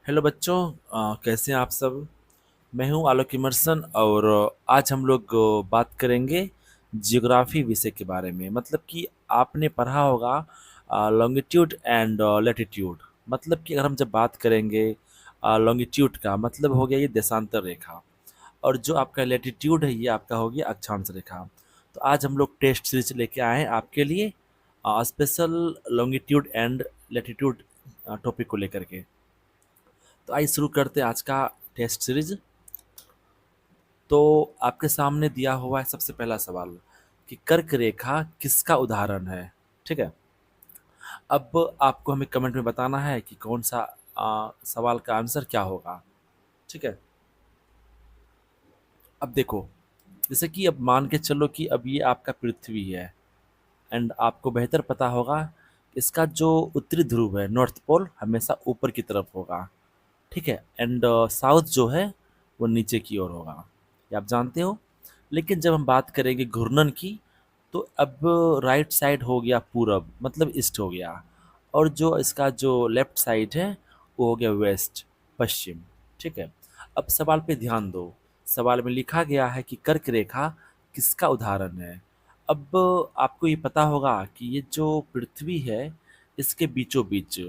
Hello बच्चों। कैसे हैं आप सब। मैं हूं आलोक इमर्सन और आज हम लोग बात करेंगे जियोग्राफी विषय के बारे में। मतलब कि आपने पढ़ा होगा लॉन्गिट्यूड एंड लैटिट्यूड। मतलब कि अगर हम जब बात करेंगे लॉन्गिट्यूड का मतलब हो गया ये देशांतर रेखा, और जो आपका लैटिट्यूड है ये आपका हो गया अक्षांश रेखा। तो आज हम लोग टेस्ट सीरीज लेके आए हैं आपके लिए special longitude and latitude topic को लेकर के। तो आइए शुरू करते हैं आज का टेस्ट सीरीज। तो आपके सामने दिया हुआ है सबसे पहला सवाल कि कर्क रेखा किसका उदाहरण है। ठीक है। अब आपको हमें कमेंट में बताना है कि कौन सा सवाल का आंसर क्या होगा। ठीक है। अब देखो, जैसे कि अब मान के चलो कि अब ये आपका पृथ्वी है एंड आपको बेहतर पता होगा इसका जो उत्तरी ध्रुव है नॉर्थ पोल हमेशा ऊपर की तरफ होगा। ठीक है। एंड साउथ जो है वो नीचे की ओर होगा, ये आप जानते हो। लेकिन जब हम बात करेंगे घूर्णन की तो अब राइट साइड हो गया पूरब मतलब ईस्ट हो गया, और जो इसका जो लेफ्ट साइड है वो हो गया वेस्ट पश्चिम। ठीक है। अब सवाल पे ध्यान दो। सवाल में लिखा गया है कि कर्क रेखा किसका उदाहरण है। अब आपको ये पता होगा कि ये जो पृथ्वी है इसके बीचों बीच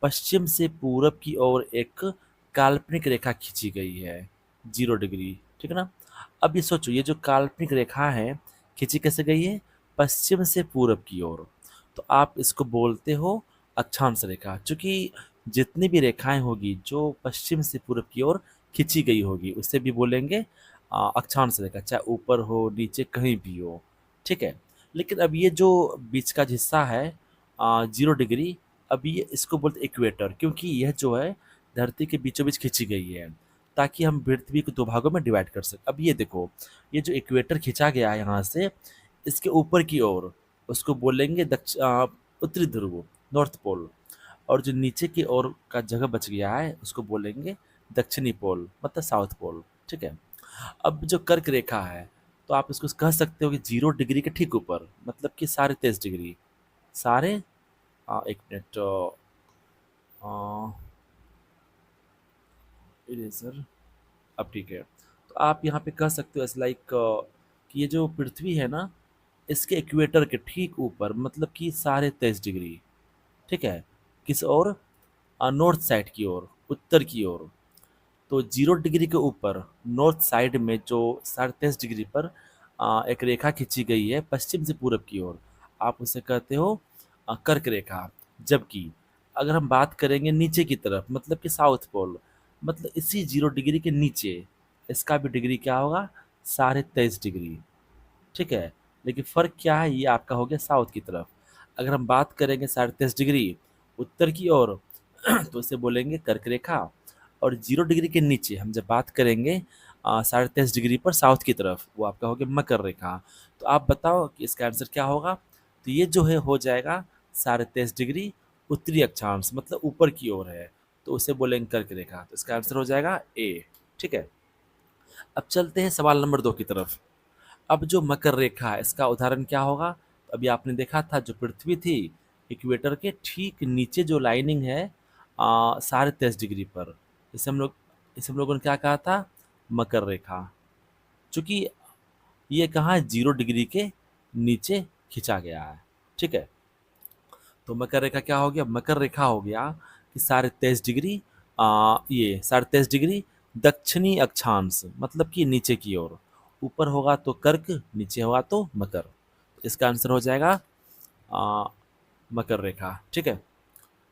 पश्चिम से पूरब की ओर एक काल्पनिक रेखा खींची गई है 0 डिग्री। ठीक है ना। अब ये सोचो, ये जो काल्पनिक रेखा है खींची कैसे गई है, पश्चिम से पूरब की ओर। तो आप इसको बोलते हो अक्षांश रेखा, क्योंकि जितनी भी रेखाएं होगी जो पश्चिम से पूरब की ओर खींची गई होगी उसे भी बोलेंगे अक्षांश रेखा, चाहे ऊपर हो नीचे कहीं भी हो। ठीक है। लेकिन अब ये जो बीच का हिस्सा है 0 डिग्री, अब ये इसको बोलते इक्वेटर, क्योंकि यह जो है धरती के बीचों बीच खींची गई है ताकि हम पृथ्वी को दो भागों में डिवाइड कर सकें। अब ये देखो, ये जो इक्वेटर खींचा गया है यहाँ से इसके ऊपर की ओर उसको बोलेंगे उत्तरी ध्रुव नॉर्थ पोल, और जो नीचे की ओर का जगह बच गया है उसको बोलेंगे दक्षिणी पोल मतलब साउथ पोल। ठीक है। अब जो कर्क रेखा है तो आप इसको कह सकते हो कि 0 डिग्री के ठीक ऊपर, मतलब कि 23.5 डिग्री। सारे एक मिनट, इरेजर। अब ठीक है। तो आप यहाँ पे कह सकते हो लाइक कि ये जो पृथ्वी है ना इसके इक्वेटर के ठीक ऊपर मतलब कि 23.5 डिग्री। ठीक है। किस ओर, नॉर्थ साइड की ओर, उत्तर की ओर। तो 0 डिग्री के ऊपर नॉर्थ साइड में जो 23.5 डिग्री पर एक रेखा खींची गई है पश्चिम से पूरब की ओर, आप उसे कहते हो कर्क रेखा। जबकि अगर हम बात करेंगे नीचे की तरफ मतलब कि साउथ पोल, मतलब इसी 0 डिग्री के नीचे इसका भी डिग्री क्या होगा, 23.5 डिग्री। ठीक है। लेकिन फ़र्क क्या है, ये आपका हो गया साउथ की तरफ। अगर हम बात करेंगे 23.5 डिग्री उत्तर की ओर तो इसे बोलेंगे कर्क रेखा। और 0 डिग्री के नीचे हम जब बात करेंगे 23.5 डिग्री पर साउथ की तरफ, वो आपका हो गया मकर रेखा। तो आप बताओ कि इसका आंसर क्या होगा। तो ये जो है हो जाएगा 23.5 डिग्री उत्तरी अक्षांश मतलब ऊपर की ओर है, तो उसे बोलेंगे कर्क रेखा। तो इसका आंसर हो जाएगा ए। ठीक है। अब चलते हैं सवाल नंबर 2 की तरफ। अब जो मकर रेखा है इसका उदाहरण क्या होगा। अभी आपने देखा था जो पृथ्वी थी इक्वेटर के ठीक नीचे जो लाइनिंग है 23.5 डिग्री पर, इसे हम लोगों ने क्या कहा था, मकर रेखा। चूंकि ये कहाँ है, 0 डिग्री के नीचे खींचा गया है। ठीक है। तो मकर रेखा क्या हो गया, मकर रेखा हो गया कि 23.5 डिग्री, ये 23.5 डिग्री दक्षिणी अक्षांश मतलब कि नीचे की ओर। ऊपर होगा तो कर्क, नीचे होगा तो मकर। इसका आंसर हो जाएगा आ, मकर रेखा। ठीक है।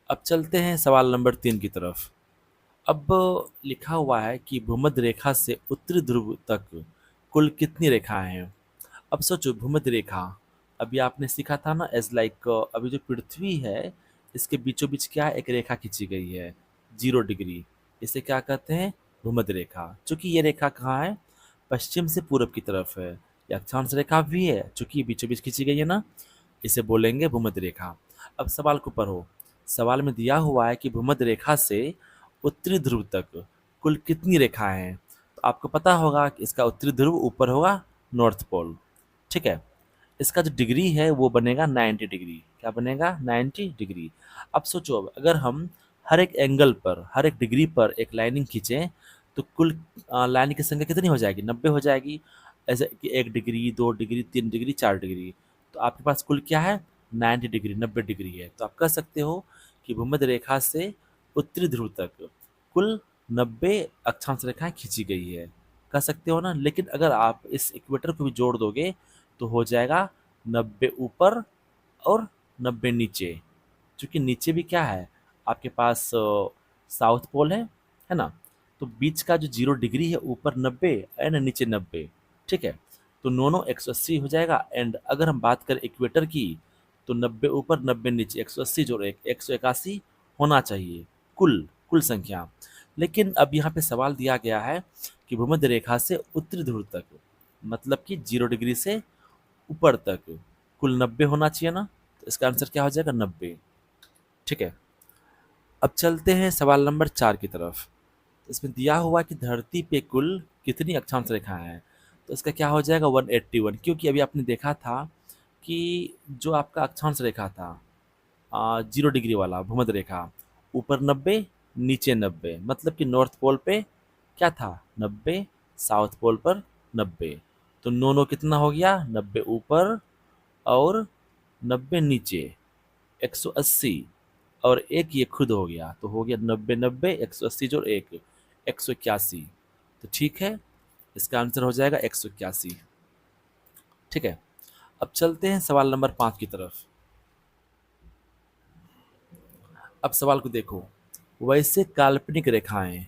अब चलते हैं सवाल नंबर 3 की तरफ। अब लिखा हुआ है कि भूमध्य रेखा से उत्तरी ध्रुव तक कुल कितनी रेखाएं हैं। अब सोचो भूमध्य रेखा, अभी आपने सीखा था ना एज लाइक अभी जो पृथ्वी है इसके बीचों बीच क्या है, एक रेखा खींची गई है 0 डिग्री। इसे क्या कहते हैं, भूमध्य रेखा। चूंकि ये रेखा कहाँ है, पश्चिम से पूरब की तरफ है। ये अक्षांश रेखा भी है चूंकि ये बीचों बीच खींची गई है ना, इसे बोलेंगे भूमध्य रेखा। अब सवाल को पढ़ो। सवाल में दिया हुआ है कि भूमध्य रेखा से उत्तरी ध्रुव तक कुल कितनी रेखाएं हैं। तो आपको पता होगा कि इसका उत्तरी ध्रुव ऊपर होगा नॉर्थ पोल। ठीक है। इसका जो डिग्री है वो बनेगा 90 डिग्री। क्या बनेगा, 90 डिग्री। अब सोचो, अब अगर हम हर एक एंगल पर, हर एक डिग्री पर एक लाइनिंग खींचें तो कुल लाइन की संख्या कितनी हो जाएगी? 90 हो जाएगी। ऐसे कि 1 डिग्री, 2 डिग्री, 3 डिग्री, 4 डिग्री, तो आपके पास कुल क्या है? 90 डिग्री, 90 डिग्री है। तो आप कह सकते हो कि भूमध्य रेखा से उत्तरी ध्रुव तक कुल 90 अक्षांश रेखाएं खींची गई है, कह सकते हो ना। लेकिन अगर आप इस इक्वेटर को भी जोड़ दोगे तो हो जाएगा 90 ऊपर और 90 नीचे। क्योंकि नीचे भी क्या है आपके पास? साउथ पोल है ना। तो बीच का जो 0 डिग्री है, ऊपर 90 एंड नीचे 90, ठीक है। तो दोनों 180 हो जाएगा। एंड अगर हम बात करें इक्वेटर की, तो 90 ऊपर 90 नीचे, 180 जोड़ 181 होना चाहिए कुल कुल संख्या। लेकिन अब यहाँ पे सवाल दिया गया है कि भूमध्य रेखा से उत्तरी ध्रुव तक, मतलब कि 0 डिग्री से ऊपर तक कुल 90 होना चाहिए ना। तो इसका आंसर क्या हो जाएगा? 90, ठीक है। अब चलते हैं सवाल नंबर 4 की तरफ। इसमें दिया हुआ कि धरती पे कुल कितनी अक्षांश रेखाएं हैं? तो इसका क्या हो जाएगा? 181, क्योंकि अभी आपने देखा था कि जो आपका अक्षांश रेखा था 0 डिग्री वाला भूमध्य रेखा, ऊपर 90 नीचे 90, मतलब कि नॉर्थ पोल पे क्या था? 90, साउथ पोल पर 90। तो नो नो कितना हो गया? 90 ऊपर और 90 नीचे, 180, और एक ये खुद हो गया, तो हो गया 90 90, 180 जोड़ 1, 181। तो ठीक है, इसका आंसर हो जाएगा 181, ठीक है। अब चलते हैं सवाल नंबर 5 की तरफ। अब सवाल को देखो। वैसे काल्पनिक रेखाएं,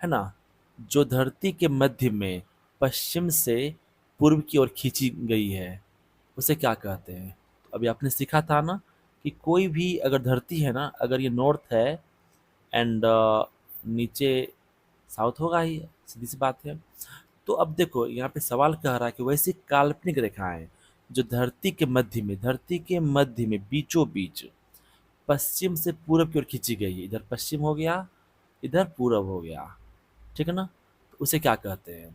है ना, जो धरती के मध्य में पश्चिम से पूर्व की ओर खींची गई है, उसे क्या कहते हैं? तो अभी आपने सीखा था ना कि कोई भी अगर धरती है ना, अगर ये नॉर्थ है एंड नीचे साउथ होगा ही, सीधी सी बात है। तो अब देखो यहाँ पे सवाल कह रहा है कि वैसी काल्पनिक रेखाएं जो धरती के मध्य में बीचों बीच पश्चिम से पूरब की ओर खींची गई है, इधर पश्चिम हो गया, इधर पूरब हो गया, ठीक है ना। तो उसे क्या कहते हैं?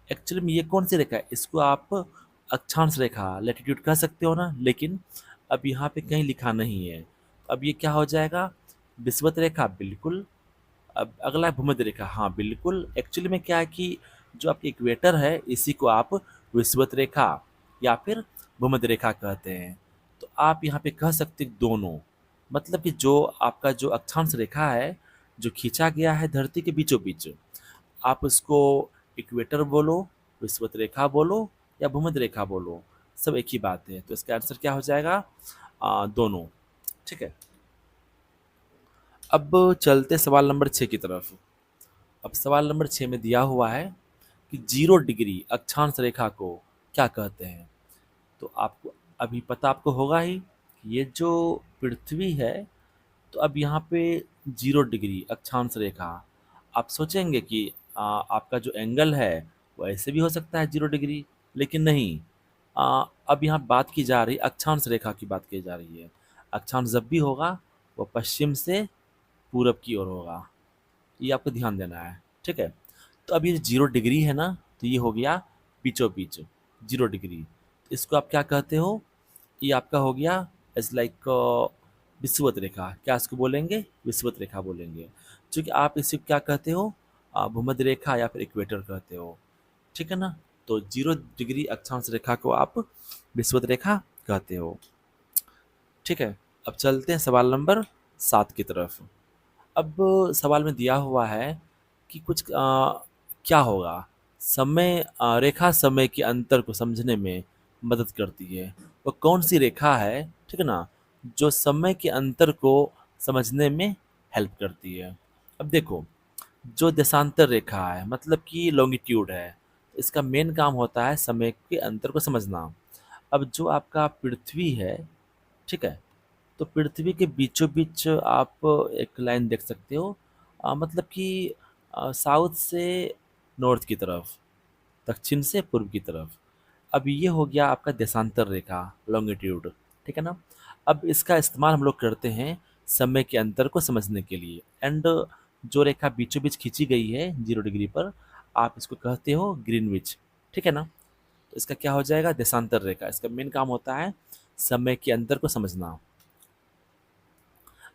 एक्चुअली में ये कौन सी रेखा है? इसको आप अक्षांश रेखा, लैटिट्यूड कह सकते हो ना, लेकिन अब यहाँ पे कहीं लिखा नहीं है। अब ये क्या हो जाएगा? विषुवत रेखा, बिल्कुल। अब अगला है भूमध्य रेखा, हाँ बिल्कुल। एक्चुअली में क्या है कि जो आपकी इक्वेटर है, इसी को आप विषुवत रेखा या फिर भूमध्य रेखा कहते हैं। तो आप यहाँ पे कह सकते हैं दोनों, मतलब कि जो आपका जो अक्षांश रेखा है जो खींचा गया है धरती के बीचों बीच, आप उसको इक्वेटर बोलो, विषुवत रेखा बोलो या भूमध्य रेखा बोलो, सब एक ही बात है। तो इसका आंसर क्या हो जाएगा? दोनों, ठीक है। अब चलते सवाल नंबर 6 की तरफ। अब सवाल नंबर 6 में दिया हुआ है कि 0 डिग्री अक्षांश रेखा को क्या कहते हैं? तो आपको अभी पता आपको होगा ही कि ये जो पृथ्वी है, तो अब यहाँ पे 0 डिग्री अक्षांश रेखा, आप सोचेंगे कि आपका जो एंगल है वो ऐसे भी हो सकता है 0 डिग्री, लेकिन नहीं। अब यहाँ बात की जा रही अक्षांश रेखा की बात की जा रही है। अक्षांश जब भी होगा वो पश्चिम से पूरब की ओर होगा, ये आपको ध्यान देना है, ठीक है। तो अब ये 0 डिग्री है ना, तो ये हो गया बीचों बीच 0 डिग्री। तो इसको आप क्या कहते हो? ये आपका हो गया इज लाइक विषुवत रेखा। क्या इसको बोलेंगे? विषुवत रेखा बोलेंगे। क्योंकि आप इसे क्या कहते हो? भूमध्य रेखा या फिर इक्वेटर कहते हो, ठीक है ना। तो 0 डिग्री अक्षांश रेखा को आप विषुवत रेखा कहते हो, ठीक है। अब चलते हैं सवाल नंबर 7 की तरफ। अब सवाल में दिया हुआ है कि कुछ क्या होगा? रेखा समय के अंतर को समझने में मदद करती है। वो कौन सी रेखा है, ठीक है ना, जो समय के अंतर को समझने में हेल्प करती है? अब देखो, जो देशांतर रेखा है मतलब कि लॉन्गिट्यूड है, इसका मेन काम होता है समय के अंतर को समझना। अब जो आपका पृथ्वी है, ठीक है, तो पृथ्वी के बीचों बीच आप एक लाइन देख सकते हो, मतलब कि साउथ से नॉर्थ की तरफ, दक्षिण से पूर्व की तरफ। अब ये हो गया आपका देशांतर रेखा, लॉन्गिट्यूड, ठीक है ना। अब इसका इस्तेमाल हम लोग करते हैं समय के अंतर को समझने के लिए। एंड जो रेखा बीचों बीच खींची गई है 0 डिग्री पर, आप इसको कहते हो ग्रीनविच, ठीक है ना। तो इसका क्या हो जाएगा? देशांतर रेखा। इसका मेन काम होता है समय के अंतर को समझना।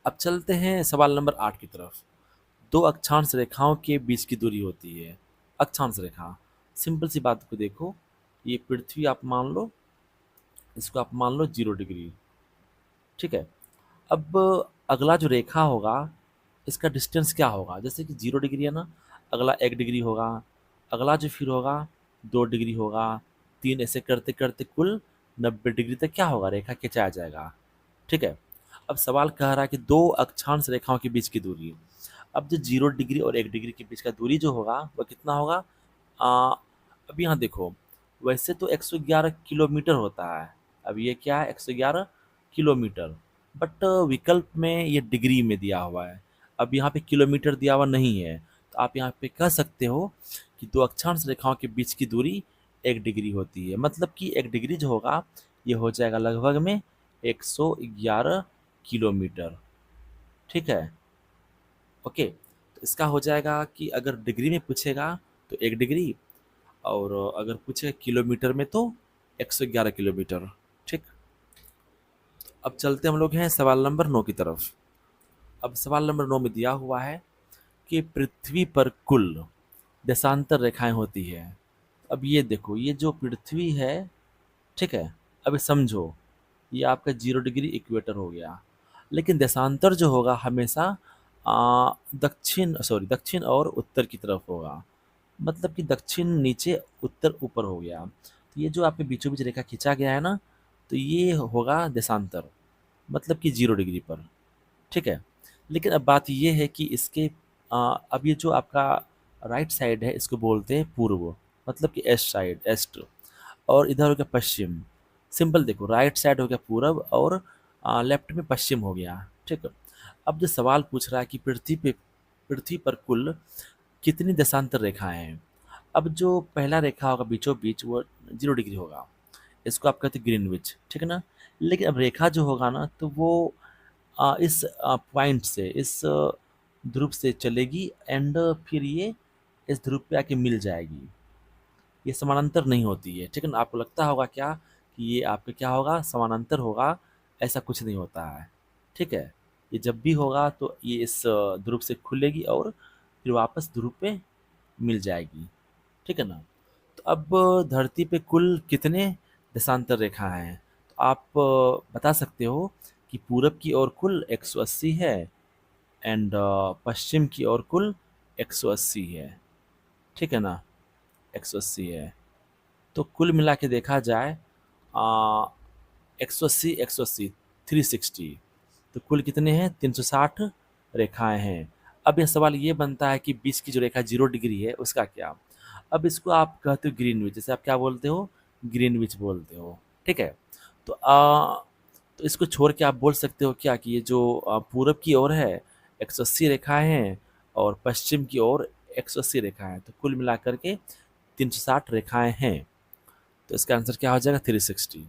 अब चलते हैं सवाल नंबर 8 की तरफ। दो अक्षांश रेखाओं के बीच की दूरी होती है। अक्षांश रेखा, सिंपल सी बात को देखो, ये पृथ्वी आप मान लो, इसको आप मान लो 0 डिग्री, ठीक है। अब अगला जो रेखा होगा, इसका डिस्टेंस क्या होगा, जैसे कि 0 डिग्री है ना, अगला 1 डिग्री होगा, अगला जो फिर होगा 2 डिग्री होगा, 3, ऐसे करते करते कुल 90 डिग्री तक क्या होगा, रेखा खिंचाया जाएगा, ठीक है। अब सवाल कह रहा है कि दो अक्षांश रेखाओं के बीच की दूरी। अब जो 0 डिग्री और 1 डिग्री के बीच का दूरी जो होगा वह कितना होगा। आ, अब यहाँ देखो, वैसे तो 111 किलोमीटर होता है, अब ये क्या है, 111 किलोमीटर, बट विकल्प में ये डिग्री में दिया हुआ है, अब यहाँ पे किलोमीटर दिया हुआ नहीं है। तो आप यहाँ पे कह सकते हो कि दो अक्षांश रेखाओं के बीच की दूरी 1 डिग्री होती है, मतलब कि 1 डिग्री जो होगा ये हो जाएगा लगभग में 111 किलोमीटर, ठीक है। ओके, तो इसका हो जाएगा कि अगर डिग्री में पूछेगा तो 1 डिग्री, और अगर पूछेगा किलोमीटर में तो 111 किलोमीटर, ठीक। अब चलते हम लोग हैं सवाल नंबर 9 की तरफ। अब सवाल नंबर 9 में दिया हुआ है कि पृथ्वी पर कुल देशांतर रेखाएं होती है। अब ये देखो, ये जो पृथ्वी है, ठीक है, अभी समझो, ये आपका 0 डिग्री इक्वेटर हो गया, लेकिन देशांतर जो होगा हमेशा दक्षिण और उत्तर की तरफ होगा, मतलब कि दक्षिण नीचे उत्तर ऊपर हो गया। तो ये जो आपके बीचों बीच रेखा खींचा गया है ना, तो ये होगा देशांतर, मतलब कि 0 डिग्री पर, ठीक है। लेकिन अब बात ये है कि इसके अब ये जो आपका राइट साइड है इसको बोलते हैं पूर्व, मतलब कि ईस्ट साइड, ईस्ट, और इधर हो गया पश्चिम। सिंपल देखो, राइट साइड हो गया पूरब और लेफ्ट में पश्चिम हो गया, ठीक है। अब जो सवाल पूछ रहा है कि पृथ्वी पर कुल कितनी देशांतर रेखाएं हैं। अब जो पहला रेखा होगा बीचों बीच वो 0 डिग्री होगा, इसको आप कहते हैं ग्रीनविच, ठीक है ना। लेकिन अब रेखा जो होगा ना तो वो इस पॉइंट से, इस ध्रुव से चलेगी एंड फिर ये इस ध्रुव पे आके मिल जाएगी, ये समानांतर नहीं होती है, ठीक है ना। आपको लगता होगा क्या कि ये आपका क्या होगा, समानांतर होगा, ऐसा कुछ नहीं होता है, ठीक है। ये जब भी होगा तो ये इस ध्रुव से खुलेगी और फिर वापस ध्रुव पे मिल जाएगी, ठीक है ना। तो अब धरती पे कुल कितने देशांतर रेखा हैं, तो आप बता सकते हो कि पूरब की ओर कुल 180 है एंड पश्चिम की ओर कुल 180 है, ठीक है ना, 180 है। तो कुल मिला के देखा जाए 180 180 360, तो कुल कितने हैं, 360 रेखाएं हैं। अब यह सवाल ये बनता है कि बीच की जो रेखा 0 डिग्री है उसका क्या। अब इसको आप कहते हो ग्रीनविच, जैसे आप क्या बोलते हो, ग्रीनविच बोलते हो, ठीक है। तो तो इसको छोड़ के आप बोल सकते हो क्या कि ये जो पूरब की ओर है 180 रेखाएं हैं और पश्चिम की ओर 180 रेखाएं हैं, तो कुल मिलाकर के 360 रेखाएं हैं। तो इसका आंसर क्या हो जाएगा, 360।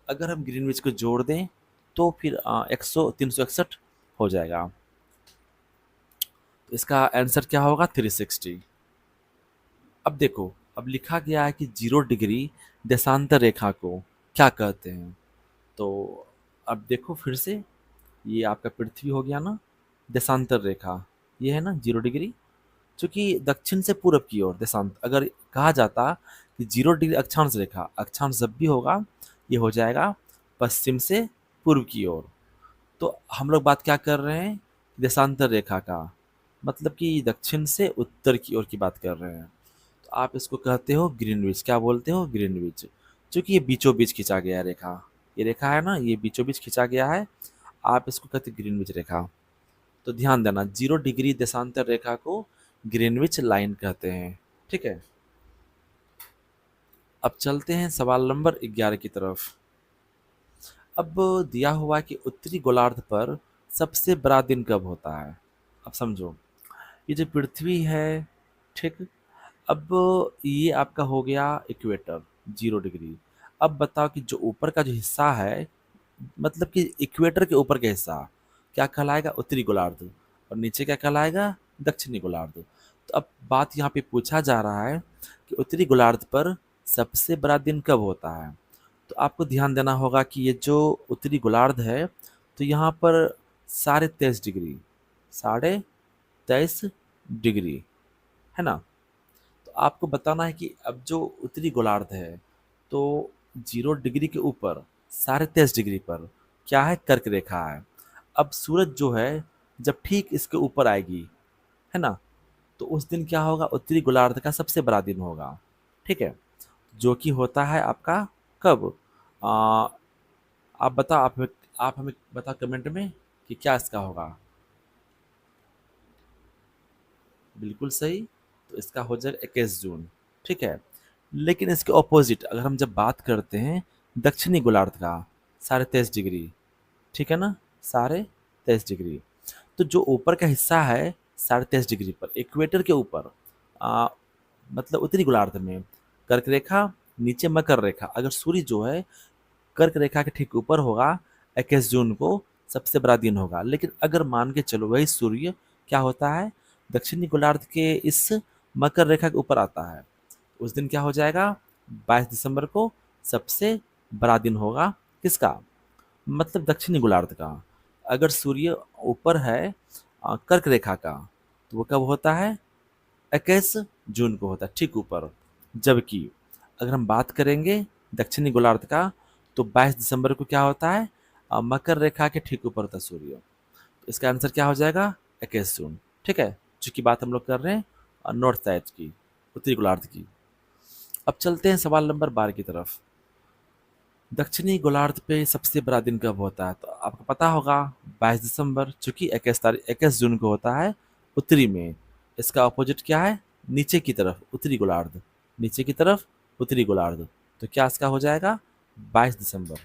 अगर हम ग्रीनविच को जोड़ दें तो फिर 361 हो जाएगा, तो इसका आंसर क्या होगा, 360। अब देखो, अब लिखा गया है कि 0 डिग्री देशांतर रेखा को क्या कहते हैं। तो अब देखो फिर से, ये आपका पृथ्वी हो गया ना, देशांतर रेखा ये है ना 0 डिग्री, चूंकि दक्षिण से पूरब की ओर देशांत, अगर कहा जाता कि 0 डिग्री अक्षांश रेखा, अक्षांश जब भी होगा ये हो जाएगा पश्चिम से पूर्व की ओर। तो हम लोग बात क्या कर रहे हैं, देशांतर रेखा का, मतलब कि दक्षिण से उत्तर की ओर की बात कर रहे हैं। तो आप इसको कहते हो ग्रीनविच, क्या बोलते हो, ग्रीनविच, क्योंकि ये बीचों बीच खींचा गया है रेखा, ये रेखा है ना, ये बीचों बीच खींचा गया है, आप इसको कहते हैं ग्रीनविच रेखा। तो ध्यान देना, 0 डिग्री देशांतर रेखा को ग्रीनविच लाइन कहते हैं, ठीक है। अब चलते हैं सवाल नंबर 11 की तरफ। अब दिया हुआ है कि उत्तरी गोलार्ध पर सबसे बड़ा दिन कब होता है। अब समझो, ये जो पृथ्वी है, ठीक, अब ये आपका हो गया इक्वेटर 0 डिग्री। अब बताओ कि जो ऊपर का जो हिस्सा है, मतलब कि इक्वेटर के ऊपर का हिस्सा क्या कहलाएगा, उत्तरी गोलार्ध, और नीचे क्या कहलाएगा, दक्षिणी गोलार्ध। तो अब बात यहाँ पे पूछा जा रहा है कि उत्तरी गोलार्ध पर सबसे बड़ा दिन कब होता है। तो आपको ध्यान देना होगा कि ये जो उत्तरी गोलार्ध है, तो यहाँ पर 23.5 डिग्री, 23.5 डिग्री, है ना। तो आपको बताना है कि अब जो उत्तरी गोलार्ध है, तो 0 डिग्री के ऊपर 23.5 डिग्री पर क्या है, कर्क रेखा है। अब सूरज जो है जब ठीक इसके ऊपर आएगी, है ना, तो उस दिन क्या होगा, उत्तरी गोलार्ध का सबसे बड़ा दिन होगा। ठीक है, जो कि होता है आपका कब, आ, आप बताओ, आप हमें बताओ कमेंट में कि क्या इसका होगा। बिल्कुल सही। तो इसका हो जाएगा 21 जून। ठीक है, लेकिन इसके ऑपोजिट अगर हम जब बात करते हैं दक्षिणी गोलार्ध का, 23.5 डिग्री, ठीक है ना, 23.5 डिग्री। तो जो ऊपर का हिस्सा है 23.5 डिग्री पर इक्वेटर के ऊपर, आ, मतलब उत्तरी गोलार्ध में कर्क रेखा, नीचे मकर रेखा, अगर सूर्य जो है कर्क रेखा के ठीक ऊपर होगा, 21 जून को सबसे बड़ा दिन होगा। लेकिन अगर मान के चलो वही सूर्य क्या होता है, दक्षिणी गोलार्ध के इस मकर रेखा के ऊपर आता है, उस दिन क्या हो जाएगा, 22 दिसंबर को सबसे बड़ा दिन होगा। किसका, मतलब दक्षिणी गोलार्ध का। अगर सूर्य ऊपर है कर्क रेखा का, तो वो कब होता है, 21 जून को होता है ठीक ऊपर। जबकि अगर हम बात करेंगे दक्षिणी गोलार्ध का, तो 22 दिसंबर को क्या होता है, मकर रेखा के ठीक ऊपर होता है सूर्य। तो इसका आंसर क्या हो जाएगा, 21 जून। ठीक है, जो की बात हम लोग कर रहे हैं नॉर्थ साइड की, उत्तरी गोलार्ध की। अब चलते हैं सवाल नंबर 12 की तरफ। दक्षिणी गोलार्ध पे सबसे बड़ा दिन कब होता है, तो आपको पता होगा 22 दिसंबर, चूंकि 21 जून को होता है उत्तरी में। इसका अपोजिट क्या है, नीचे की तरफ उत्तरी गोलार्ध, नीचे की तरफ उत्तरी गोलार्ध। तो क्या इसका हो जाएगा 22 दिसंबर।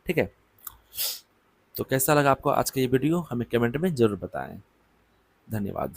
ठीक है, तो कैसा लगा आपको आज का ये वीडियो, हमें कमेंट में जरूर बताएं। धन्यवाद।